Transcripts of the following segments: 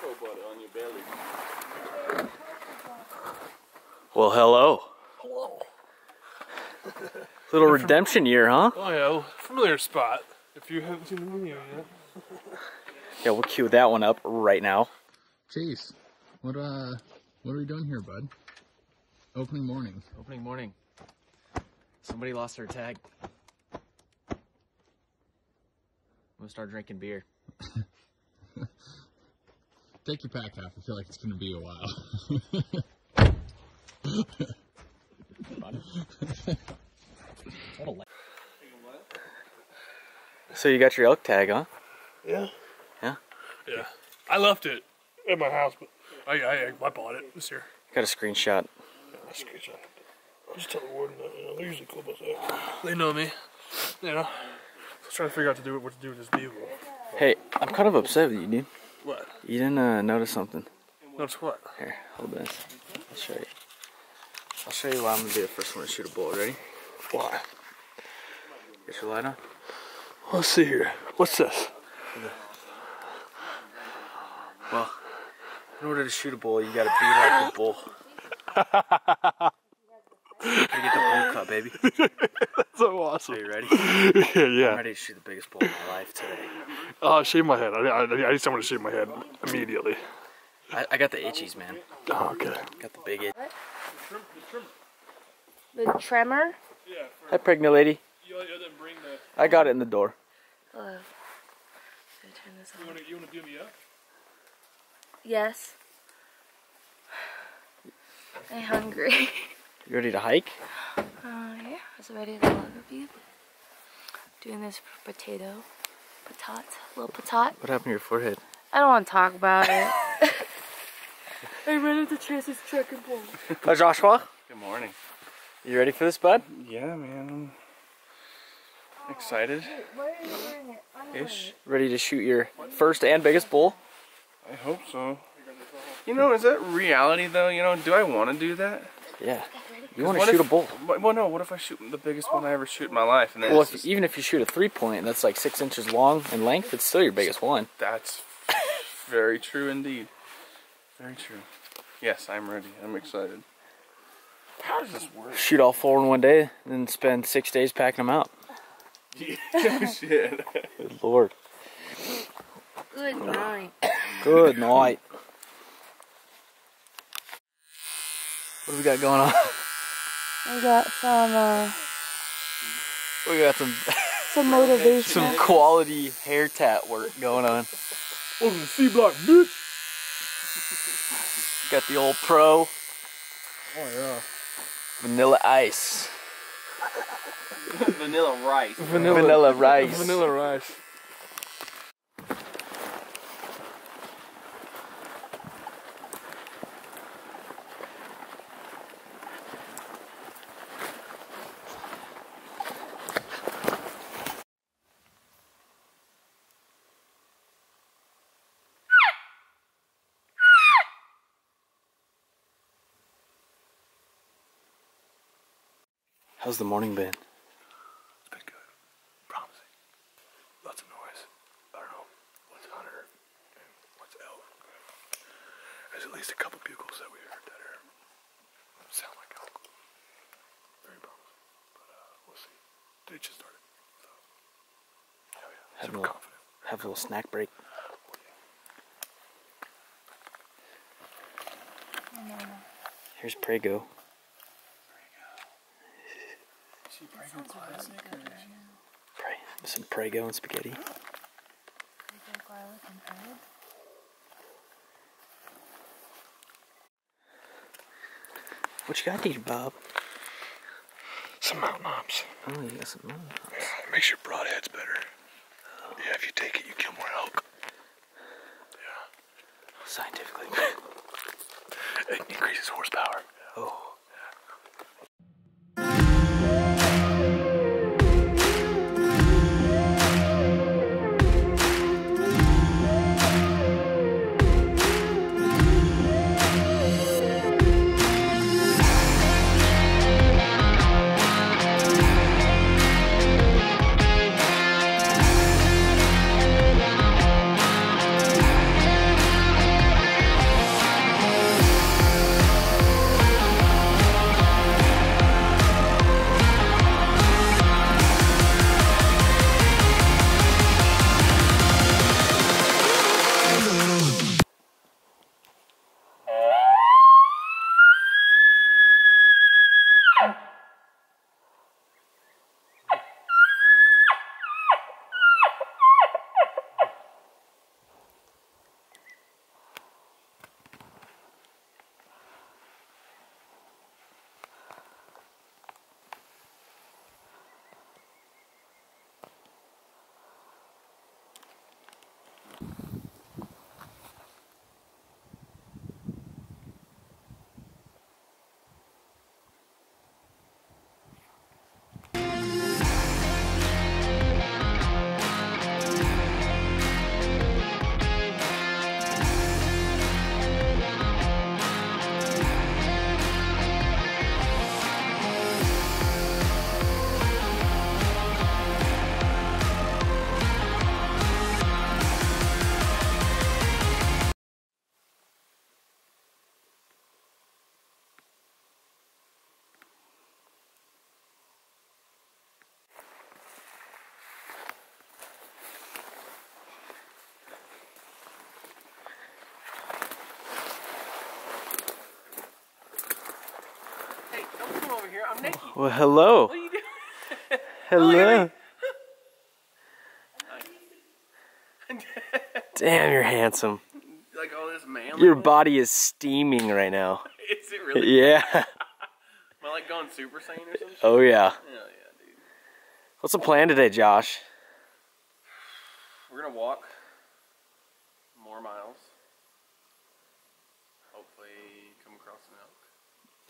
cocoa butter on your belly. Well, hello. Hello. Little redemption year, huh? Oh yeah, familiar spot. If you haven't seen the movie yet. Yeah, we'll cue that one up right now. Chase, what are we doing here, bud? Opening morning. Opening morning. Somebody lost their tag. I'm gonna start drinking beer. Take your pack off. I feel like it's gonna be a while. So you got your elk tag, huh? Yeah. Yeah? Yeah. I left it at my house, but I bought it this year. Got a screenshot. Yeah, I screenshot. Just tell the warden that, you know, they're usually cool about that. They know me. You know. So I was trying to figure out what to do with this vehicle. Hey, I'm kind of upset with you, dude. What? You didn't notice something. Notice what? Here, hold this. I'll show you. I'll show you why I'm gonna be the first one to shoot a bullet. Ready? Why? Get your light on. Let's see here. What's this? Well, in order to shoot a bull, you gotta be like the bull. You gotta get the bull cut, baby. That's so awesome. Are you ready? Yeah. I'm ready to shoot the biggest bull in my life today. Shave my head. I need someone to shave my head immediately. I got the itchies, man. Oh, okay. Got the big itch. The tremor? Yeah. Hi, pregnant lady. You didn't bring the... I got it in the door. Hello. So turn this on. You want to beat me up? Yes. I'm hungry. You ready to hike? Yeah, I was ready to love you. Doing this for potato. Patat. Little patat. What happened to your forehead? I don't want to talk about it. I ran into Chase's truck and bull. Hi, Joshua. Good morning. You ready for this, bud? Yeah, man. I'm excited. Why are you wearing it? Ish. Ready to shoot your first and biggest bull? I hope so. You know, is that reality though? You know, do I want to do that? Yeah. You want to shoot a bull. Well, no. What if I shoot the biggest one I ever shoot in my life? And then Well, even if you shoot a 3-point and that's like 6 inches long in length, it's still your biggest one. That's very true indeed. Very true. Yes, I'm ready. I'm excited. How does this work? Shoot all 4 in one day, then spend 6 days packing them out. Oh, shit. Good Lord. Good night. Good night. What do we got going on? We got some We got some motivation. some quality hair tat work going on. Over the C block, bitch! Got the old pro. Oh, yeah. Vanilla ice. Vanilla rice. Vanilla rice. Vanilla rice. How's the morning been? It's been good. Promising. Lots of noise. I don't know what's hunter and what's elk. There's at least a couple bugles that we heard that sound like elk. Very promising. But we'll see. They just started. So, yeah. Super confident. Have a little snack break. Here's Prego. Some Prego and spaghetti. What you got here, Bob? Some mountain hops. Oh, you got some mountain hops. Yeah, it makes your broadheads better. Yeah, if you take it, you kill more elk. Yeah. Scientifically. It increases horsepower. Oh. here. I'm Nicky. Well, hello. What are you doing? Hello. Damn, you're handsome. Like all this manly. Your body is steaming right now. Is it really? Yeah. Am I like going Super Saiyan or something? Oh yeah. Hell yeah, dude. What's the plan today, Josh? We're gonna walk more miles. Hopefully come across an elk.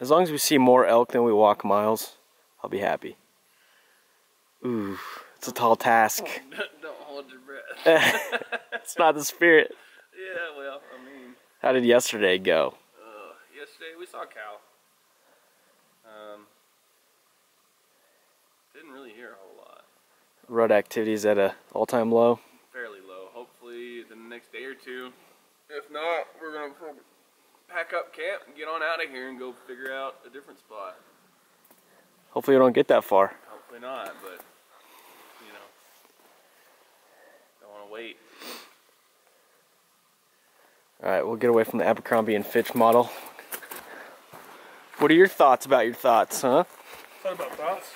As long as we see more elk than we walk miles, I'll be happy. Ooh, it's a tall task. Don't hold your breath. It's not the spirit. Yeah, well, I mean. How did yesterday go? Yesterday we saw a cow. Didn't really hear a whole lot. Rut activities at an all-time low. Fairly low. Hopefully the next day or two. If not, we're gonna pack up camp and get on out of here and go figure out a different spot. Hopefully we don't get that far. Hopefully not, but you know, don't want to wait. Alright, we'll get away from the Abercrombie and Fitch model. What are your thoughts about your thoughts, huh? What about thoughts?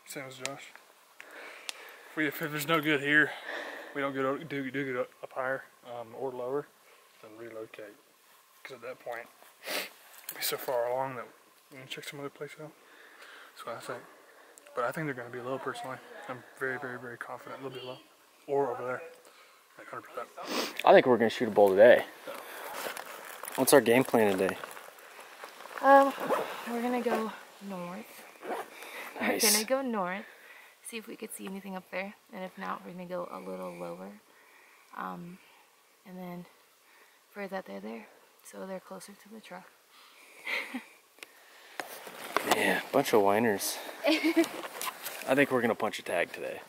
Same as Josh. If there's no good here, we don't do good up higher or lower, then relocate. Because at that point, we'll be so far along that we can check some other place out. That's what I think. But I think they're going to be low personally. I'm very, very, very confident they'll be low. Or over there. Like 100%. I think we're going to shoot a bull today. What's our game plan today? We're gonna go north. Nice. We're gonna go north, see if we could see anything up there, and if not, we're gonna go a little lower. And then pray that they're there, so they're closer to the truck. Yeah, bunch of whiners. I think we're gonna punch a tag today.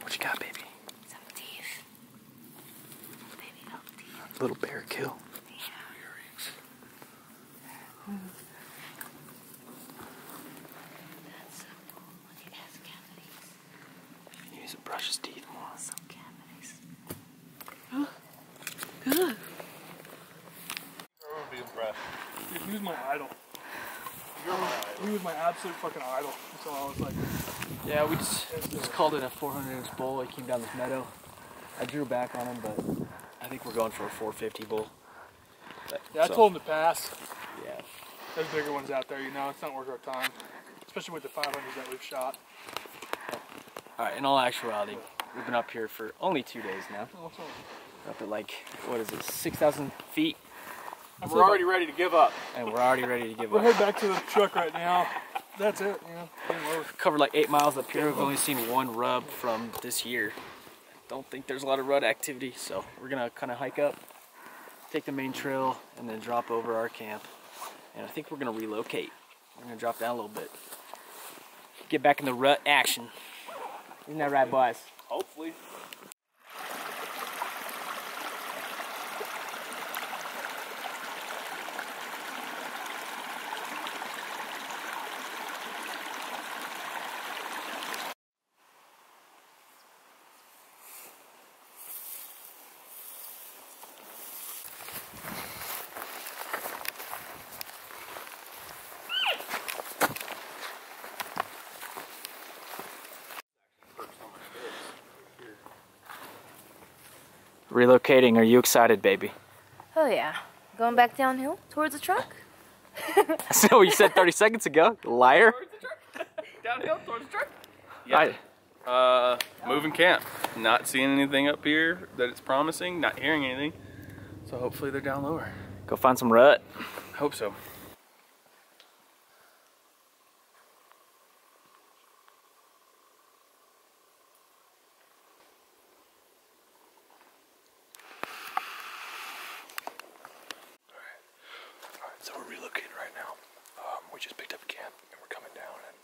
What you got, baby? Some teeth. Baby elk teeth. Little bear kill. That's so cool. Look, it has cavities. He needs to brush his teeth more. Some cavities. Good. I would be impressed. Dude, he was my idol. He was my absolute fucking idol. So I was like, Yeah, we just called it a 400-inch bull. He came down this meadow. I drew back on him, but I think we're going for a 450 bull. But, yeah, I told him to pass. Yeah. There's bigger ones out there, you know. It's not worth our time. Especially with the 500s that we've shot. Alright, in all actuality, we've been up here for only 2 days now. We're up at like, what is it, 6,000 feet? And we're already ready to give up. And we're already ready to give We're up. heading back to the truck right now. That's it, you know. We've covered like 8 miles up here. We've only seen one rub from this year. Don't think there's a lot of rut activity, so we're gonna kind of hike up, take the main trail, and then drop over our camp. And I think we're gonna relocate. We're gonna drop down a little bit. Get back in the rut action. Isn't that right, boys? Hopefully. Relocating, are you excited, baby? Oh yeah. Going back downhill towards the truck? That's not what you said 30 seconds ago, you liar. Towards the truck. Downhill towards the truck. Yeah. Moving camp. Not seeing anything up here that it's promising. Not hearing anything. So hopefully they're down lower. Go find some rut. Hope so. So we're relocating right now. We just picked up a camp and we're coming down, and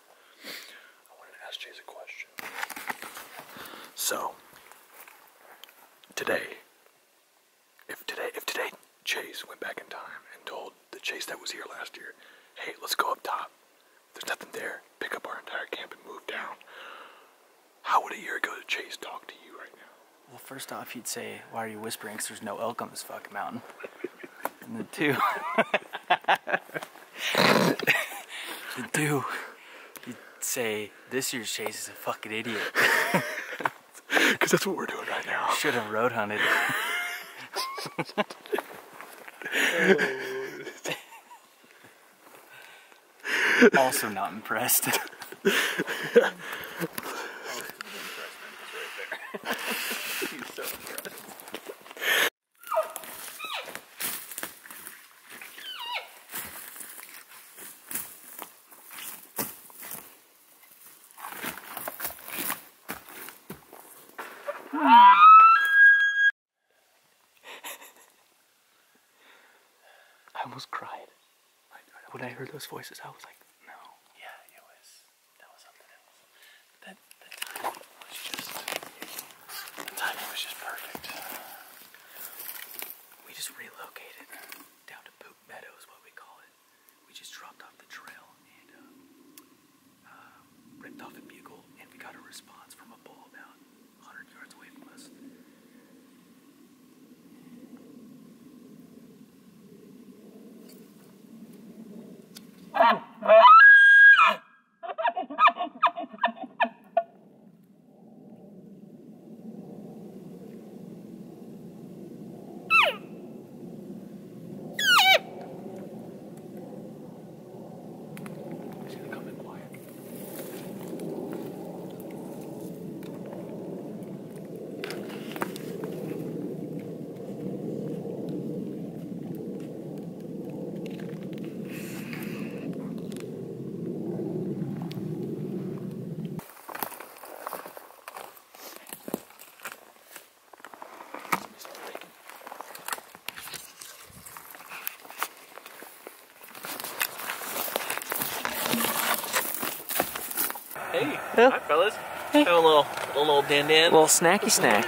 I wanted to ask Chase a question. So today, if today Chase went back in time and told the Chase that was here last year, hey, let's go up top. There's nothing there. Pick up our entire camp and move down. How would a year ago Chase talk to you right now? Well, first off, he'd say, why are you whispering? Because there's no elk on this fucking mountain. And then two, he'd say, this year's Chase is a fucking idiot. Because that's what we're doing right now. Should have road hunted. Also not impressed. I almost cried. When I heard those voices, I was like, no. Yeah, that was something else. The timing was just perfect. We just relocated down to Poop Meadow is what we call it. We just dropped off the trail and ripped off a bugle, and we got a response from a bull about 100 yards away from us. Hey, hi fellas. Have a little din-din. Little snacky snack.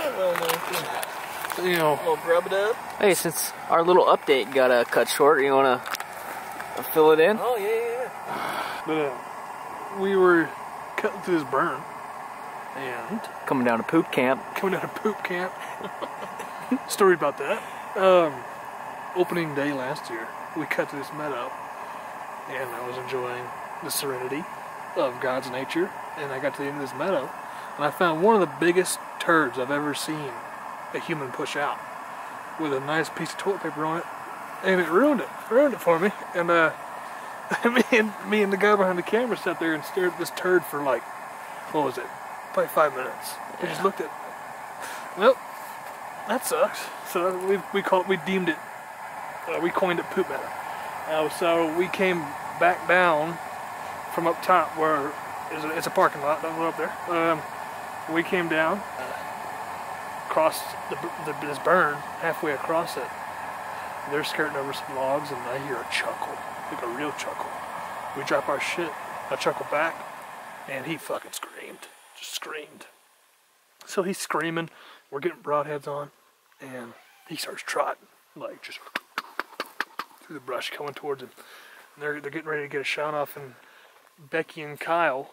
You know, Little grub it up. Hey, since our little update got cut short, you want to fill it in? Oh, yeah. but we were cutting through this burn and Coming down to poop camp. coming out of poop camp. Story about that. Opening day last year, we cut through this meadow, and I was enjoying the serenity of God's nature. And I got to the end of this meadow, and I found one of the biggest turds I've ever seen a human push out, with a nice piece of toilet paper on it, and it ruined it for me. And me and the guy behind the camera sat there and stared at this turd for like, what was it, Probably 5 minutes. We just looked at it. Well, that sucks. So we deemed it, we coined it poop meadow. So we came back down from up top where it's a parking lot, don't go up there. We came down, crossed this burn, halfway across it. They're skirting over some logs and I hear a chuckle, like a real chuckle. We drop our shit, I chuckle back, and he fucking screamed, just screamed. So he's screaming, we're getting broadheads on, and he starts trotting, like just through the brush coming towards him. And they're getting ready to get a shot off, and Becky and Kyle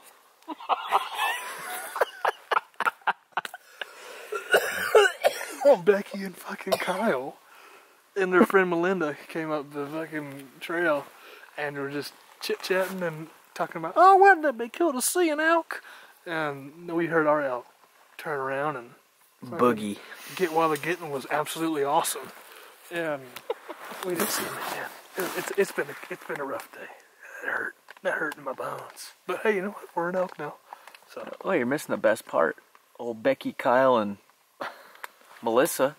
Becky and fucking Kyle and their friend Melinda came up the fucking trail and were just chit-chatting and talking about, oh, wouldn't it be cool to see an elk? And we heard our elk turn around and Boogie. Get while the getting was absolutely awesome. And we didn't see him again. It's been a rough day. That hurt in my bones. But hey, you know what? We're an elk now. So. Oh, you're missing the best part. Old Becky, Kyle, and Melissa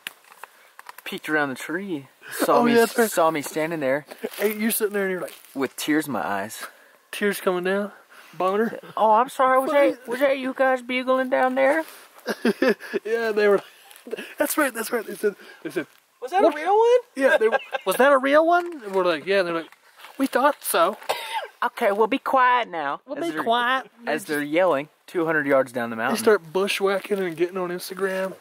peeked around the tree. Saw me standing there. Hey, you're sitting there and you're like, with tears in my eyes. Tears coming down? Boner? Oh, I'm sorry. Was that you guys bugling down there? Yeah, they were. That's right. They said. Was that a real one? Yeah. Was that a real one? And we're like, yeah. And they're like, we thought so. Okay, well, be quiet now. We'll be quiet. As they're yelling 200 yards down the mountain. They start bushwhacking and getting on Instagram.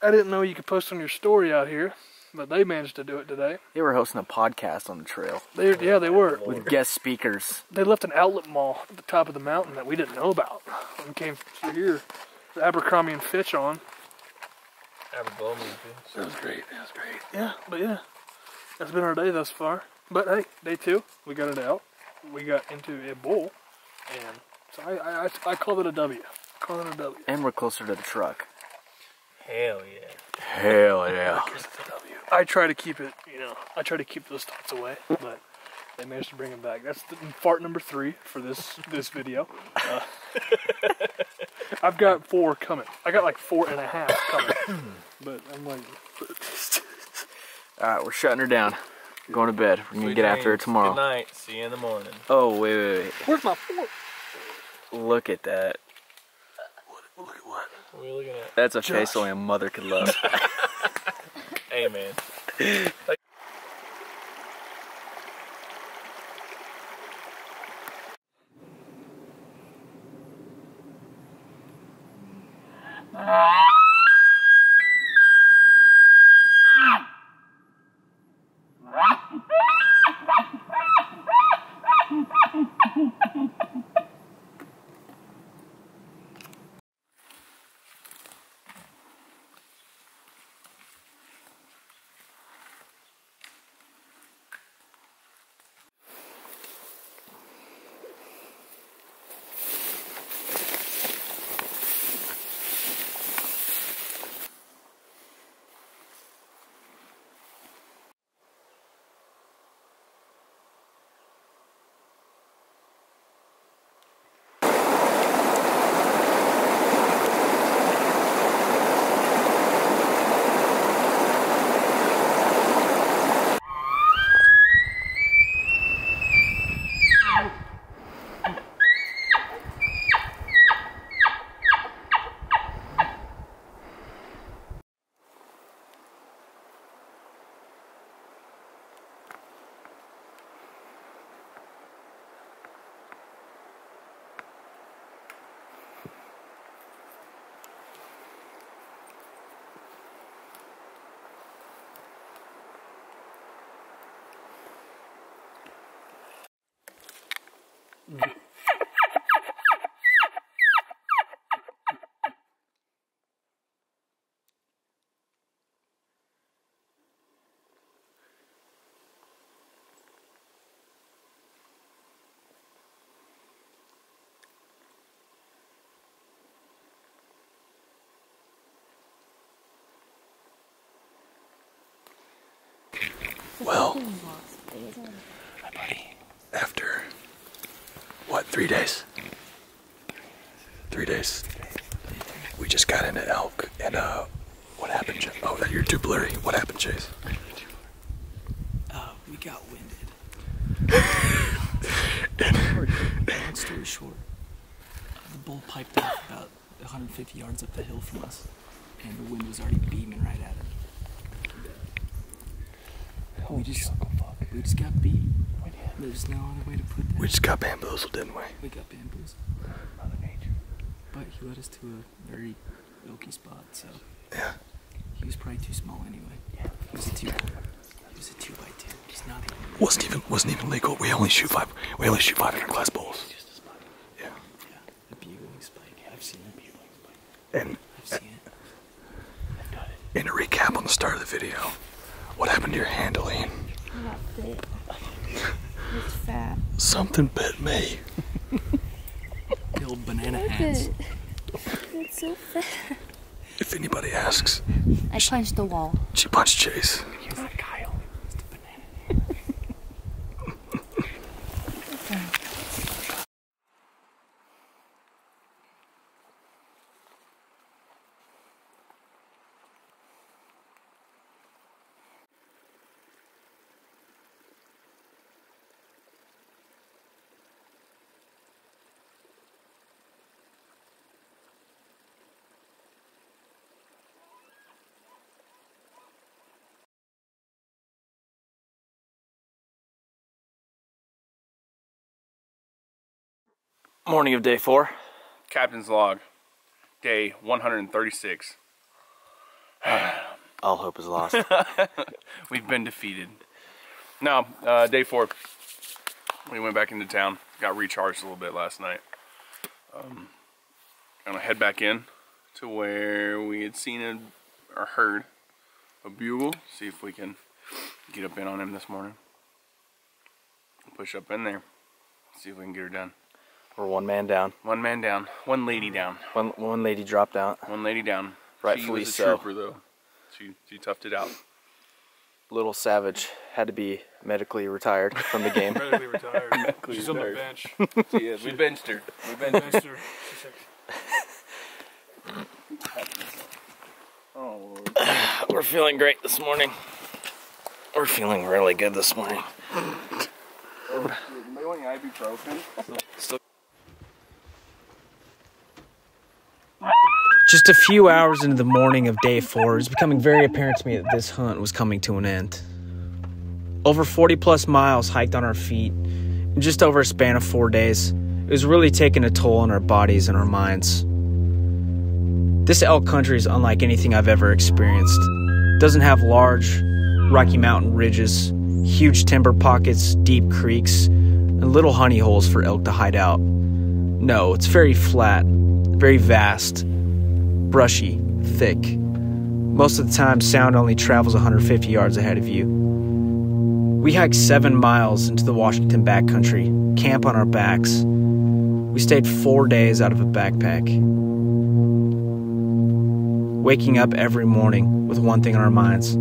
I didn't know you could post on your story out here, but they managed to do it today. They were hosting a podcast on the trail. Yeah, they were. With guest speakers. They left an outlet mall at the top of the mountain that we didn't know about. And came through here. The Abercrombie and Fitch on. Abercrombie and Fitch. That was great. Yeah, but yeah. That's been our day thus far. But hey, day 2, we got it out. We got into a bull. And so I call it a W. And we're closer to the truck. Hell yeah. Hell yeah. I try to keep it, I try to keep those thoughts away, but they managed to bring them back. That's fart number 3 for this video. I've got 4 coming. I got like 4.5 coming. But I'm like... Alright, we're shutting her down. Going to bed. We're going to get after her tomorrow. Good night. See you in the morning. Oh, wait. Where's my fork? Look at that. Look at what? What are we looking at? That's a face only a mother could love. Hey, man. Well, hi buddy. After, what, 3 days? 3 days. Chase. We just got into elk, and what happened? Oh, you're too blurry. What happened, Chase? We got winded. Long story short, the bull piped off about 150 yards up the hill from us, and the wind was already beaming right at it. We just got beat. There's no other way to put that. We just got bamboozled, didn't we? We got bamboozled. But he led us to a very milky spot, so Yeah. he was probably too small anyway. Yeah. He was a 2x2. He's not even. Wasn't even legal. We only shoot 500 class bulls. Yeah. Yeah. The bugling spike. I've seen it. And I've seen it. in a recap on the start of the video, what happened to your hand, Aline? I got bit. It's fat. Something bit me. The old banana hands. It's so fat. If anybody asks, I punched the wall. she punched Chase. He's like Kyle. It's the banana. Morning of day 4. Captain's log, day 136. All hope is lost. We've been defeated. No, day 4. We went back into town, got recharged a little bit last night. Gonna head back in to where we had seen or heard a bugle. See if we can get up in on him this morning. Push up in there. See if we can get her done. We're one man down. One man down. One lady down. One lady dropped out. One lady down. Rightfully she was a so. trooper though. She toughed it out. Little Savage had to be medically retired from the game. Medically retired. She's on the bench. She is. We benched her. We benched her. Oh, Lord. We're feeling great this morning. We're feeling really good this morning. Just a few hours into the morning of day 4, it was becoming very apparent to me that this hunt was coming to an end. Over 40 plus miles hiked on our feet in just over a span of 4 days. It was really taking a toll on our bodies and our minds. This elk country is unlike anything I've ever experienced. It doesn't have large Rocky Mountain ridges, huge timber pockets, deep creeks, and little honey holes for elk to hide out. No, it's very flat, very vast, brushy, thick. Most of the time, sound only travels 150 yards ahead of you. We hiked 7 miles into the Washington backcountry, camp on our backs. We stayed 4 days out of a backpack. Waking up every morning with one thing on our minds,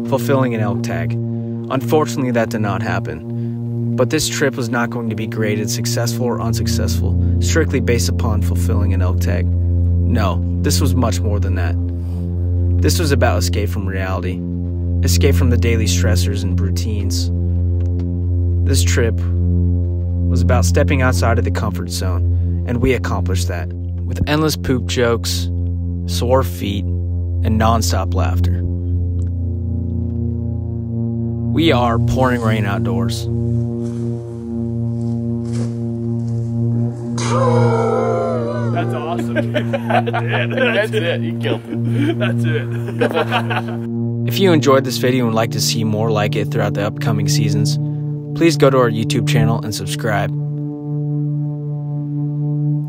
fulfilling an elk tag. Unfortunately, that did not happen. But this trip was not going to be graded successful or unsuccessful, strictly based upon fulfilling an elk tag. No, this was much more than that. This was about escape from reality, escape from the daily stressors and routines. This trip was about stepping outside of the comfort zone, and we accomplished that, with endless poop jokes, sore feet, and non-stop laughter. We are pouring rain outdoors. That's awesome. That's it. You killed it. That's it. If you enjoyed this video and would like to see more like it throughout the upcoming seasons, please go to our YouTube channel and subscribe.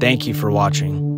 Thank you for watching.